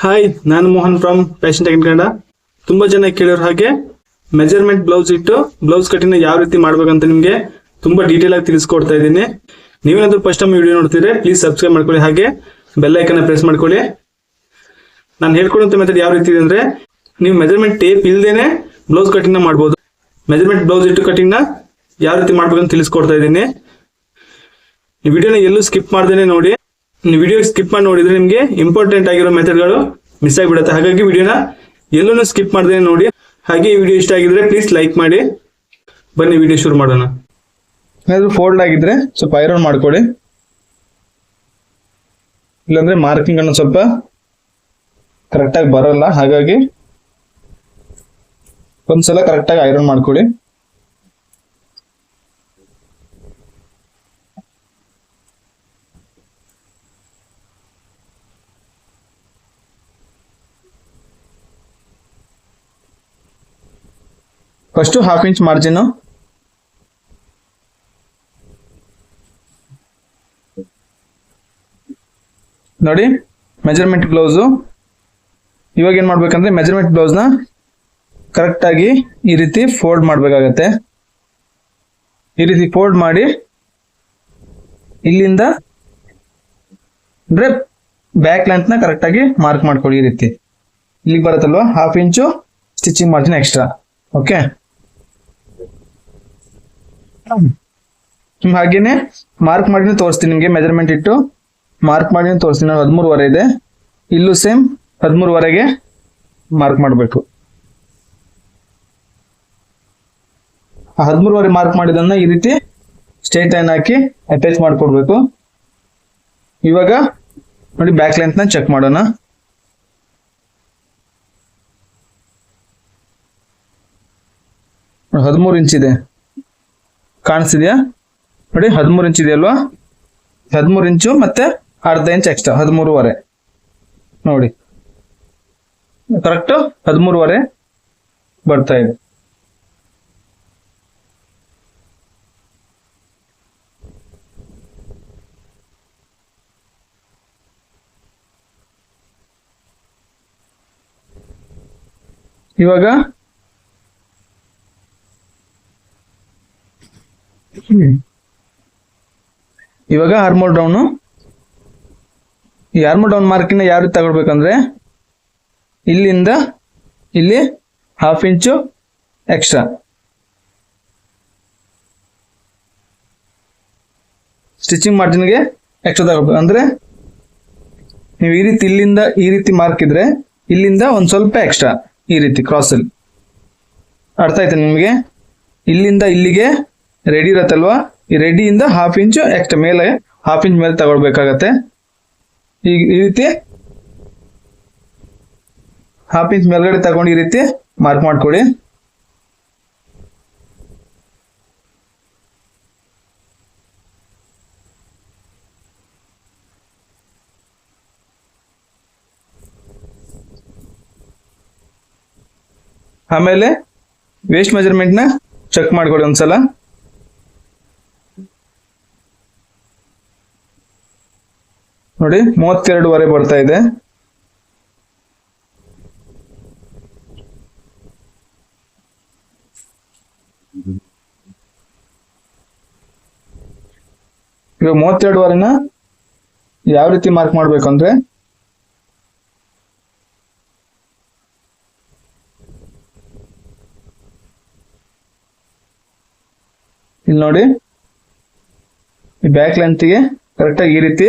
Hi, ನಾನು Mohan from fashion tech Kannada. ತುಂಬಾ ಜನ ಕೇಳಿರೋ ಹಾಗೆ ಮೆಜರ್ಮೆಂಟ್ ಬ್ಲೌಸ್ ಇಟ್ಟು ಬ್ಲೌಸ್ ಕಟಿಂಗ್ ಯಾವ ರೀತಿ ಮಾಡ್ಬೇಕಂತ ನಿಮಗೆ ತುಂಬಾ ಡೀಟೇಲ್ ಆಗಿ ತಿಳಿಸ್ಕೊಡ್ತಾ ಇದ್ದೀನಿ. ನೀವೇನಾದ್ರೂ ಫಸ್ಟ್ ಟೈಮ್ ವಿಡಿಯೋ ನೋಡ್ತಿದ್ರೆ ಪ್ಲೀಸ್ ಸಬ್ಸ್ಕ್ರೈಬ್ ಮಾಡ್ಕೊಳ್ಳಿ, ಹಾಗೆ ಬೆಲ್ ಐಕನ್ ಪ್ರೆಸ್ ಮಾಡ್ಕೊಳ್ಳಿ. ನಾನು ಹೇಳ್ಕೊಡುವಂತ ಮೆಥಡ್ ಯಾವ ರೀತಿ ಇದೆ ಅಂದ್ರೆ, ನೀವು ಮೆಜರ್ಮೆಂಟ್ ಟೇಪ್ ಇಲ್ದೇನೆ ಬ್ಲೌಸ್ ಕಟಿಂಗ್ ನ ಮಾಡಬಹುದು. ಮೆಜರ್ಮೆಂಟ್ ಬ್ಲೌಸ್ ಇಟ್ಟು ಕಟಿಂಗ್ ನ ಯಾವ ರೀತಿ ಮಾಡ್ಬೇಕಂತ ತಿಳಿಸ್ಕೊಡ್ತಾ ಇದ್ದೀನಿ. ಈ ವಿಡಿಯೋನ ಎಲ್ಲೂ ಸ್ಕಿಪ್ ಮಾಡ್ದೇನೆ ನೋಡಿ. ನೀವು ವಿಡಿಯೋ ಸ್ಕಿಪ್ ಮಾಡಿ ನೋಡಿದ್ರೆ ನಿಮಗೆ ಇಂಪಾರ್ಟೆಂಟ್ ಆಗಿರೋ ಮೆಥಡ್ಗಳು ಮಿಸ್ ಆಗಿಬಿಡುತ್ತೆ. ಹಾಗಾಗಿ ವಿಡಿಯೋನ ಎಲ್ಲೂ ಸ್ಕಿಪ್ ಮಾಡ್ದೇನೆ ನೋಡಿ. ಹಾಗೆ ಈ ವಿಡಿಯೋ ಇಷ್ಟ ಆಗಿದ್ರೆ ಪ್ಲೀಸ್ ಲೈಕ್ ಮಾಡಿ. ಬನ್ನಿ ವಿಡಿಯೋ ಶುರು ಮಾಡೋಣ. ಏನಾದ್ರು ಫೋಲ್ಡ್ ಆಗಿದ್ರೆ ಸ್ವಲ್ಪ ಐರನ್ ಮಾಡ್ಕೊಳ್ಳಿ, ಇಲ್ಲಾಂದ್ರೆ ಮಾರ್ಕಿಂಗ್ ಅನ್ನು ಸ್ವಲ್ಪ ಕರೆಕ್ಟ್ ಆಗಿ ಬರಲ್ಲ. ಹಾಗಾಗಿ ಒಂದ್ಸಲ ಕರೆಕ್ಟ್ ಆಗಿ ಐರನ್ ಮಾಡ್ಕೊಳ್ಳಿ. ಫಸ್ಟ್ 1/2 ಇಂಚ್ ಮಾರ್ಜಿನ್ ನೋಡಿ. ಮೆಜರ್ಮೆಂಟ್ ಬ್ಲೌಸ್ ಇವಾಗ ಏನ್ ಮಾಡ್ಬೇಕಂದ್ರೆ, ಮೆಜರ್ಮೆಂಟ್ ಬ್ಲೌಸ್ ನ ಕರೆಕ್ಟ್ ಆಗಿ ಈ ರೀತಿ ಫೋಲ್ಡ್ ಮಾಡ್ಬೇಕಾಗತ್ತೆ. ಈ ರೀತಿ ಫೋಲ್ಡ್ ಮಾಡಿ ಇಲ್ಲಿಂದ ಅಂದ್ರೆ ಬ್ಯಾಕ್ ಲೆಂತ್ ನ ಕರೆಕ್ಟ್ ಆಗಿ ಮಾರ್ಕ್ ಮಾಡ್ಕೊಳ್ಳಿ. ಈ ರೀತಿ ಇಲ್ಲಿಗೆ ಬರುತ್ತಲ್ವಾ, 1/2 ಇಂಚು ಸ್ಟಿಚಿಂಗ್ ಮಾರ್ಜಿನ್ ಎಕ್ಸ್ಟ್ರಾ. ಓಕೆ, ಹಾಗೇನೆ ಮಾರ್ಕ್ ಮಾಡಿ ತೋರಿಸ್ತೀನಿ ನಿಮ್ಗೆ. ಮೆಜರ್ಮೆಂಟ್ ಇಟ್ಟು ಮಾರ್ಕ್ ಮಾಡಿ ತೋರಿಸ್ತೀನಿ. ನಾನು 13.5 ಇದೆ, ಇಲ್ಲೂ ಸೇಮ್ 13.5ಗೆ ಮಾರ್ಕ್ ಮಾಡಬೇಕು. ಆ 13.5 ಮಾರ್ಕ್ ಮಾಡಿದನ್ನ ಈ ರೀತಿ ಸ್ಟ್ರೈಟ್ ಲೈನ್ ಹಾಕಿ ಅಟ್ಯಾಚ್ ಮಾಡ್ಕೊಡ್ಬೇಕು. ಇವಾಗ ನೋಡಿ, ಬ್ಯಾಕ್ ಲೆಂತ್ ನ ಚೆಕ್ ಮಾಡೋಣ. ನೋಡಿ, 13 ಇಂಚ್ ಇದೆ, ಕಾಣಿಸ್ತಿದ್ಯಾ? ನೋಡಿ 13 ಇಂಚ್ ಇದೆ ಅಲ್ವಾ? 13 ಇಂಚು ಮತ್ತೆ ಅರ್ಧ ಇಂಚ್ ಎಕ್ಸ್ಟ್ರಾ 13.5. ನೋಡಿ ಕರೆಕ್ಟ್ 13.5 ಬರ್ತಾ ಇದೆ. ಇವಾಗ ಆರ್ಮೋಲ್ ಡೌನ್. ಈ ಆರ್ಮೋಲ್ ಡೌನ್ ಮಾರ್ಕಿನ ಯಾವ ರೀತಿ ತಗೊಳ್ಬೇಕಂದ್ರೆ, ಇಲ್ಲಿಂದ ಇಲ್ಲಿ 1/2 ಇಂಚು ಎಕ್ಸ್ಟ್ರಾ ಸ್ಟಿಚಿಂಗ್ ಮಾರ್ಜಿನ್ಗೆ ಎಕ್ಸ್ಟ್ರಾ ತಗೊಳ್ಬೇಕು. ಅಂದ್ರೆ ನೀವು ಈ ರೀತಿ ಇಲ್ಲಿಂದ ಈ ರೀತಿ ಮಾರ್ಕ್ ಇದ್ರೆ ಇಲ್ಲಿಂದ ಒಂದ್ ಸ್ವಲ್ಪ ಎಕ್ಸ್ಟ್ರಾ ಈ ರೀತಿ ಕ್ರಾಸ್ ಅಲ್ಲಿ. ಅರ್ಥ ಆಯ್ತಾ ನಿಮಗೆ? ಇಲ್ಲಿಂದ ಇಲ್ಲಿಗೆ ರೆಡಿ ಇರತ್ತಲ್ವಾ, ಈ ರೆಡಿಯಿಂದ 1/2 ಇಂಚು ಎಕ್ಸ್ಟ್ರಾ ಮೇಲೆ 1/2 ಇಂಚ್ ಮೇಲೆ ತಗೊಳ್ಬೇಕಾಗತ್ತೆ. ಈ ರೀತಿ 1/2 ಇಂಚ್ ಮೇಲ್ಗಡೆ ತಗೊಂಡು ಈ ರೀತಿ ಮಾರ್ಕ್ ಮಾಡ್ಕೊಡಿ. ಆಮೇಲೆ ವೇಸ್ಟ್ ಮೆಜರ್ಮೆಂಟ್ ನ ಚೆಕ್ ಮಾಡ್ಕೊಡಿ ಒಂದ್ಸಲ. ನೋಡಿ 32.5 ಬರ್ತಾ ಇದೆ. ಇವಾಗ 32.5ನ ಯಾವ ರೀತಿ ಮಾರ್ಕ್ ಮಾಡ್ಬೇಕು ಅಂದ್ರೆ, ಇಲ್ಲಿ ನೋಡಿ, ಈ ಬ್ಯಾಕ್ ಲೆಂತ್ಗೆ ಕರೆಕ್ಟ್ ಆಗಿ ಈ ರೀತಿ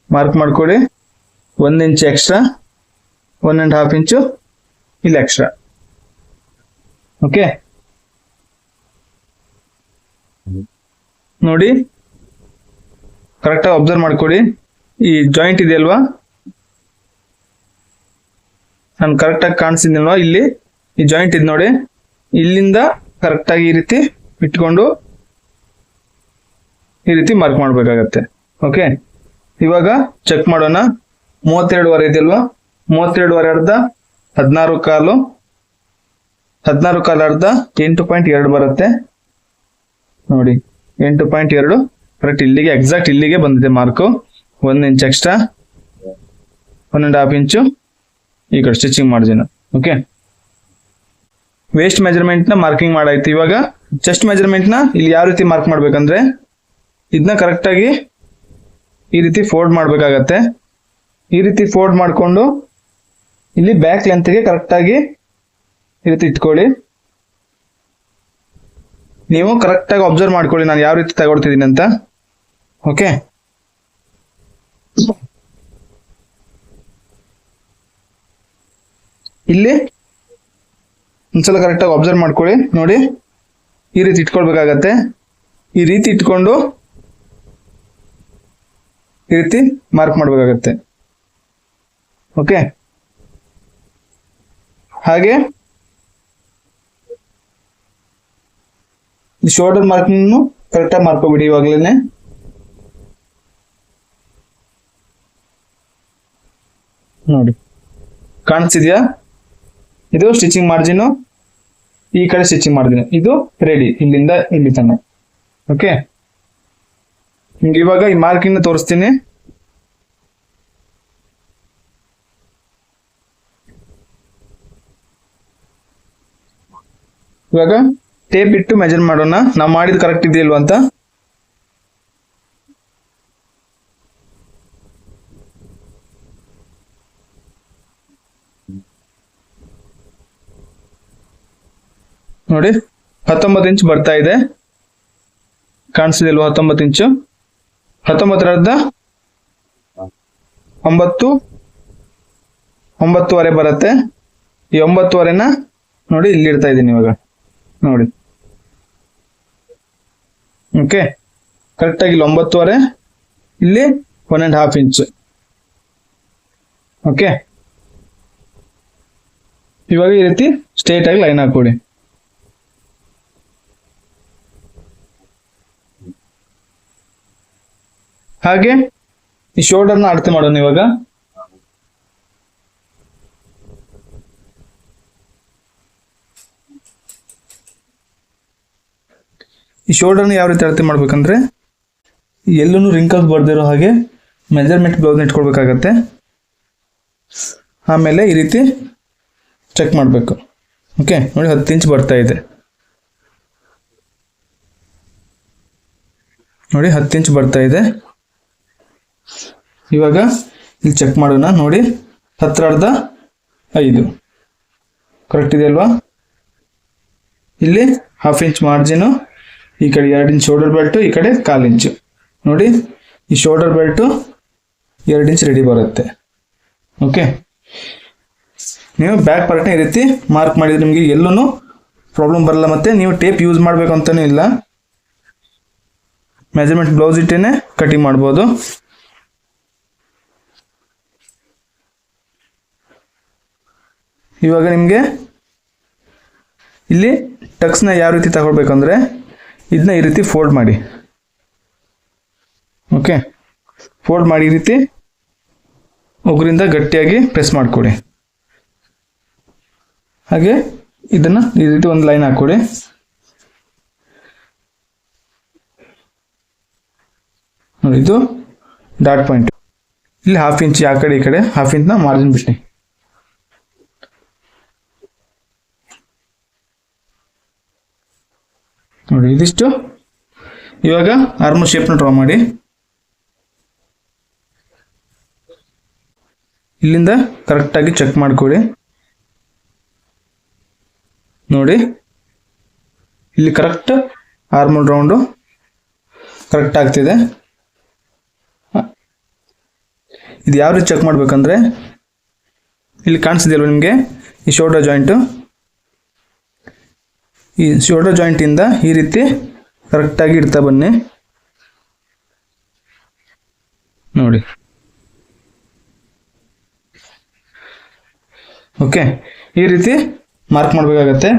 ಮಾರ್ಕ್ ಮಾಡ್ಕೊಳ್ಳಿ. 1 ಇಂಚ್ ಎಕ್ಸ್ಟ್ರಾ, 1.5 ಇಂಚು ಇಲ್ಲಿ ಎಕ್ಸ್ಟ್ರಾ. ಓಕೆ, ನೋಡಿ ಕರೆಕ್ಟ್ ಆಗಿ ಅಬ್ಸರ್ವ್ ಮಾಡ್ಕೊಳ್ಳಿ. ಈ ಜಾಯಿಂಟ್ ಇದೆ ಅಲ್ವಾ, ನಾನು ಕರೆಕ್ಟ್ ಆಗಿ ಕಾಣಿಸಿದ್ನಲ್ವಾ, ಇಲ್ಲಿ ಈ ಜಾಯಿಂಟ್ ಇದೆ ನೋಡಿ. ಇಲ್ಲಿಂದ ಕರೆಕ್ಟ್ ಆಗಿ ಈ ರೀತಿ ಇಟ್ಕೊಂಡು ಈ ರೀತಿ ಮಾರ್ಕ್ ಮಾಡ್ಬೇಕಾಗತ್ತೆ. ಓಕೆ, ಇವಾಗ ಚೆಕ್ ಮಾಡೋಣ. 32.5 ಇದೆಯಲ್ವಾ, 32.5 ಅರ್ಧ 16.25, 16.25 ಅರ್ಧ 8.2 ಬರುತ್ತೆ. ನೋಡಿ 8.2 ಕರೆಕ್ಟ್ ಇಲ್ಲಿಗೆ ಎಕ್ಸಾಕ್ಟ್ ಇಲ್ಲಿಗೆ ಬಂದಿದೆ ಮಾರ್ಕು. 1 ಇಂಚ್ ಎಕ್ಸ್ಟ್ರಾ, 1.5 ಇಂಚು ಈ ಕಡೆ stitching margin. Okay, waste measurement ನ ಮಾರ್ಕಿಂಗ್ ಮಾಡಾಯ್ತು. ಇವಾಗ ಚೆಸ್ಟ್ ಮೆಜರ್ಮೆಂಟ್ ನ ಇಲ್ಲಿ ಯಾವ ರೀತಿ ಮಾರ್ಕ್ ಮಾಡ್ಬೇಕಂದ್ರೆ ಇದನ್ನ ಕರೆಕ್ಟ್ ಆಗಿ ಈ ರೀತಿ ಫೋಲ್ಡ್ ಮಾಡ್ಬೇಕಾಗತ್ತೆ. ಈ ರೀತಿ ಫೋಲ್ಡ್ ಮಾಡ್ಕೊಂಡು ಇಲ್ಲಿ ಬ್ಯಾಕ್ ಲೆಂತ್ಗೆ ಕರೆಕ್ಟ್ ಆಗಿ ಈ ರೀತಿ ಇಟ್ಕೊಳ್ಳಿ. ನೀವು ಕರೆಕ್ಟ್ ಆಗಿ ಅಬ್ಸರ್ವ್ ಮಾಡ್ಕೊಳ್ಳಿ ನಾನು ಯಾವ ರೀತಿ ತಗೊಳ್ತಿದ್ದೀನಿ ಅಂತ. ಓಕೆ, ಇಲ್ಲಿ ಒಂದ್ಸಲ ಕರೆಕ್ಟಾಗಿ ಅಬ್ಸರ್ವ್ ಮಾಡ್ಕೊಳ್ಳಿ. ನೋಡಿ, ಈ ರೀತಿ ಇಟ್ಕೊಳ್ಬೇಕಾಗತ್ತೆ. ಈ ರೀತಿ ಇಟ್ಕೊಂಡು ಈ ರೀತಿ ಮಾರ್ಕ್ ಮಾಡ್ಬೇಕಾಗತ್ತೆ. ಓಕೆ, ಹಾಗೆ ಶೋಲ್ಡರ್ ಮಾರ್ಕಿಂಗ್ ಕರೆಕ್ಟಾಗಿ ಮಾಡ್ಕೊಬಿಡಿ. ಇವಾಗಲೇ ನೋಡಿ ಕಾಣಿಸ್ತಿದ್ಯಾ? ಇದು ಸ್ಟಿಚಿಂಗ್ ಮಾರ್ಜಿನ್, ಈ ಕಡೆ ಸ್ಟಿಚಿಂಗ್ ಮಾರ್ಜಿನ್. ಇದು ರೆಡಿ ಇಲ್ಲಿಂದ ಇಲ್ಲಿ ತನಕ. ಓಕೆ, ನಿಮ್ಗೆ ಇವಾಗ ಈ ಮಾರ್ಕಿಂಗ್ ತೋರಿಸ್ತೀನಿ. ಇವಾಗ ಟೇಪ್ ಇಟ್ಟು ಮೆಜರ್ ಮಾಡೋಣ, ನಾವು ಮಾಡಿದ್ ಕರೆಕ್ಟ್ ಇದೆಯಲ್ವಾ ಅಂತ. ನೋಡಿ 19 ಇಂಚ್ ಬರ್ತಾ ಇದೆ, ಕಾಣಿಸ್ತಿದೆಯಲ್ವಾ? 19 ಇಂಚು. 19 9.5 ಬರುತ್ತೆ. ಈ 9.5 ನೋಡಿ ಇಲ್ಲಿ ಇಡ್ತಾ ಇದ್ದೀನಿ ಇವಾಗ. ನೋಡಿ, ಓಕೆ, ಕರೆಕ್ಟ್ ಆಗಿ ಇಲ್ಲಿ 9.5, ಇಲ್ಲಿ 1.5 ಇಂಚ್. ಓಕೆ, ಇವಾಗ ಈ ರೀತಿ ಸ್ಟ್ರೇಟ್ ಆಗಿ ಲೈನ್ ಹಾಕೊಡಿ. ಹಾಗೆ ಈ ಶೋಲ್ಡರ್ನ ಅಳತೆ ಮಾಡೋಣ ಇವಾಗ. ಈ ಶೋಲ್ಡರ್ನ ಯಾವ ರೀತಿ ಅಳತೆ ಮಾಡ್ಬೇಕಂದ್ರೆ ಎಲ್ಲೂ ರಿಂಕಲ್ಸ್ ಬರ್ದಿರೋ ಹಾಗೆ ಮೆಜರ್ಮೆಂಟ್ ಬ್ಲೌಸ್ನ ಇಟ್ಕೊಳ್ಬೇಕಾಗತ್ತೆ. ಆಮೇಲೆ ಈ ರೀತಿ ಚೆಕ್ ಮಾಡಬೇಕು. ಓಕೆ, ನೋಡಿ 10 ಇಂಚ್ ಬರ್ತಾ ಇದೆ. ನೋಡಿ 10 ಇಂಚ್ ಬರ್ತಾ ಇದೆ. ಇವಾಗ ಇಲ್ಲಿ ಚೆಕ್ ಮಾಡೋಣ. ನೋಡಿ 10.5 ಕರೆಕ್ಟ್ ಇದೆ ಅಲ್ವಾ? ಇಲ್ಲಿ 1/2 ಇಂಚ್ ಮಾರ್ಜಿನ್, ಈ ಕಡೆ 2 ಇಂಚ್ ಶೋಲ್ಡರ್ ಬೆಲ್ಟ್, ಈ ಕಡೆ 1/4 ಇಂಚ್. ನೋಡಿ, ಈ ಶೋಲ್ಡರ್ ಬೆಲ್ಟ್ 2 ಇಂಚ್ ರೆಡಿ ಬರುತ್ತೆ. ಓಕೆ, ನೀವು ಬ್ಯಾಕ್ ಪಾರ್ಟ್ನ ಈ ರೀತಿ ಮಾರ್ಕ್ ಮಾಡಿದ್ರೆ ನಿಮಗೆ ಎಲ್ಲೂ ಪ್ರಾಬ್ಲಮ್ ಬರಲ್ಲ. ಮತ್ತೆ ನೀವು ಟೇಪ್ ಯೂಸ್ ಮಾಡಬೇಕು ಅಂತಾನೂ ಇಲ್ಲ, ಮೆಜರ್ಮೆಂಟ್ ಬ್ಲೌಸ್ ಇಟ್ಟೇನೆ ಕಟಿಂಗ್ ಮಾಡ್ಬೋದು. ಇವಾಗ ನಿಮಗೆ ಇಲ್ಲಿ ಟಕ್ಸ್ನ ಯಾವ ರೀತಿ ತಗೊಳ್ಬೇಕಂದ್ರೆ ಇದನ್ನ ಈ ರೀತಿ ಫೋಲ್ಡ್ ಮಾಡಿ. ಓಕೆ, ಫೋಲ್ಡ್ ಮಾಡಿ ಈ ರೀತಿ ಉಗುರಿಂದ ಗಟ್ಟಿಯಾಗಿ ಪ್ರೆಸ್ ಮಾಡಿಕೊಡಿ. ಹಾಗೆ ಇದನ್ನ ಈ ರೀತಿ ಒಂದು ಲೈನ್ ಹಾಕೊಡಿ. ನೋಡಿ, ಇದು ಡಾಟ್ ಪಾಯಿಂಟ್. ಇಲ್ಲಿ 1/2 ಇಂಚ್ ಆ ಕಡೆ ಈ ಕಡೆ 1/2 ಇಂಚ್ನ ಮಾರ್ಜಿನ್ ಬಿಟ್ಟು. ನೋಡಿ, ಇದಿಷ್ಟು. ಇವಾಗ ಆರ್ಮ್ ಶೇಪ್ನ ಡ್ರಾ ಮಾಡಿ. ಇಲ್ಲಿಂದ ಕರೆಕ್ಟಾಗಿ ಚೆಕ್ ಮಾಡ್ಕೊಳ್ಳಿ. ನೋಡಿ, ಇಲ್ಲಿ ಕರೆಕ್ಟ್ ಆರ್ಮಲ್ ರೌಂಡು ಕರೆಕ್ಟ್ ಆಗ್ತಿದೆ. ಇದು ಯಾವ ರೀತಿ ಚೆಕ್ ಮಾಡ್ಬೇಕಂದ್ರೆ ಇಲ್ಲಿ ಕಾಣಿಸ್ತಿದೆಯಲ್ವ ನಿಮಗೆ ಈ ಶೋಲ್ಡರ್ ಜಾಯಿಂಟು. ಈ ಶೋಲ್ಡರ್ ಜಾಯಿಂಟಿಂದ ಈ ರೀತಿ ಕರೆಕ್ಟಾಗಿ ಇಡ್ತಾ ಬನ್ನಿ. ನೋಡಿ, ಓಕೆ, ಈ ರೀತಿ ಮಾರ್ಕ್ ಮಾಡಬೇಕಾಗತ್ತೆ.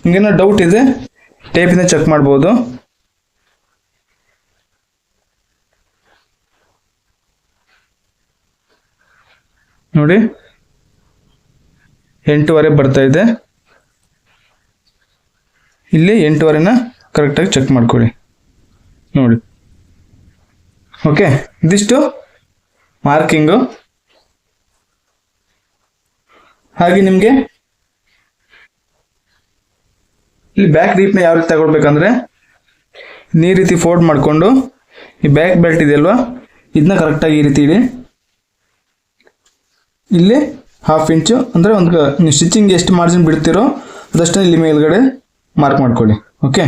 ನಿಮಗೇನೋ ಡೌಟ್ ಇದೆ ಟೇಪಿಂದ ಚೆಕ್ ಮಾಡ್ಬೋದು. ನೋಡಿ, 8.5 ಬರ್ತಾ ಇದೆ. ಇಲ್ಲಿ 8.5ನ ಕರೆಕ್ಟಾಗಿ ಚೆಕ್ ಮಾಡ್ಕೊಳ್ಳಿ. ನೋಡಿ, ಓಕೆ, ಇದಿಷ್ಟು ಮಾರ್ಕಿಂಗು. ಹಾಗೆ ನಿಮಗೆ ಇಲ್ಲಿ ಬ್ಯಾಕ್ ಡೀಪ್ನ ಯಾವ ರೀತಿ ತಗೊಳ್ಬೇಕಂದ್ರೆ ಈ ರೀತಿ ಫೋಲ್ಡ್ ಮಾಡಿಕೊಂಡು ಈ ಬ್ಯಾಕ್ ಬೆಲ್ಟ್ ಇದೆಯಲ್ವಾ ಇದನ್ನ ಕರೆಕ್ಟಾಗಿ ಈ ರೀತಿ ಇಡಿ. ಇಲ್ಲಿ 1/2 ಇಂಚು ಅಂದರೆ ಒಂದು ನೀವು ಸ್ಟಿಚಿಂಗ್ ಎಷ್ಟು ಮಾರ್ಜಿನ್ ಬಿಡ್ತೀರೋ ಅದಷ್ಟೇ ಇಲ್ಲಿ ಮೇಲ್ಗಡೆ ಮಾರ್ಕ್ ಮಾಡ್ಕೊಳ್ಳಿ. ಓಕೆ,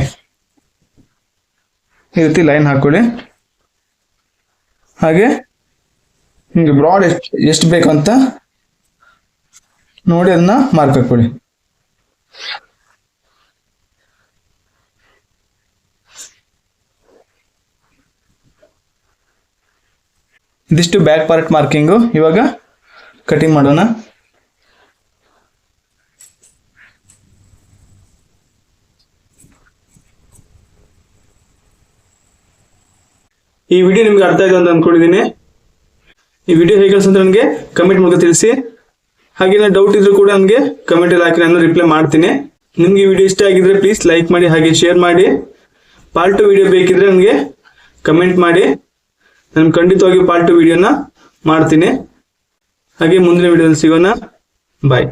ಈ ರೀತಿ ಲೈನ್ ಹಾಕೊಳ್ಳಿ. ಹಾಗೆ ನಿಮಗೆ ಬ್ರಾಡ್ ಎಷ್ಟು ಬೇಕು ಅಂತ ನೋಡಿ ಅದನ್ನ ಮಾರ್ಕ್ ಹಾಕೊಳ್ಳಿ. ಇದಿಷ್ಟು ಬ್ಯಾಕ್ ಪಾರ್ಟ್ ಮಾರ್ಕಿಂಗು. ಇವಾಗ ಕಟಿಂಗ್ ಮಾಡೋಣ. ಈ ವಿಡಿಯೋ ನಿಮ್ಗೆ ಅರ್ಥ ಆಯ್ತು ಅಂತ ಅನ್ಕೊಂಡಿದ್ದೀನಿ. ಈ ವಿಡಿಯೋ ಹೇಗೆ ಅಂತ ನನಗೆ ಕಮೆಂಟ್ ಮೂಲಕ ತಿಳಿಸಿ. ಹಾಗೆ ಏನಾದ್ರು ಡೌಟ್ ಇದ್ರೂ ಕೂಡ ನನಗೆ ಕಮೆಂಟ್ ಅಲ್ಲಿ ಹಾಕಿ, ನಾನು ರಿಪ್ಲೈ ಮಾಡ್ತೀನಿ. ನಿಮ್ಗೆ ಈ ವಿಡಿಯೋ ಇಷ್ಟ ಆಗಿದ್ರೆ ಪ್ಲೀಸ್ ಲೈಕ್ ಮಾಡಿ, ಹಾಗೆ ಶೇರ್ ಮಾಡಿ. ಪಾರ್ಟ್ 2 ವಿಡಿಯೋ ಬೇಕಿದ್ರೆ ನನಗೆ ಕಮೆಂಟ್ ಮಾಡಿ, ನಾನು ಖಂಡಿತವಾಗಿ ಪಾರ್ಟ್ 2 ವಿಡಿಯೋನ ಮಾಡ್ತೀನಿ. ಹಾಗೆ ಮುಂದಿನ ವಿಡಿಯೋದಲ್ಲಿ ಸಿಗೋಣ. ಬಾಯ್.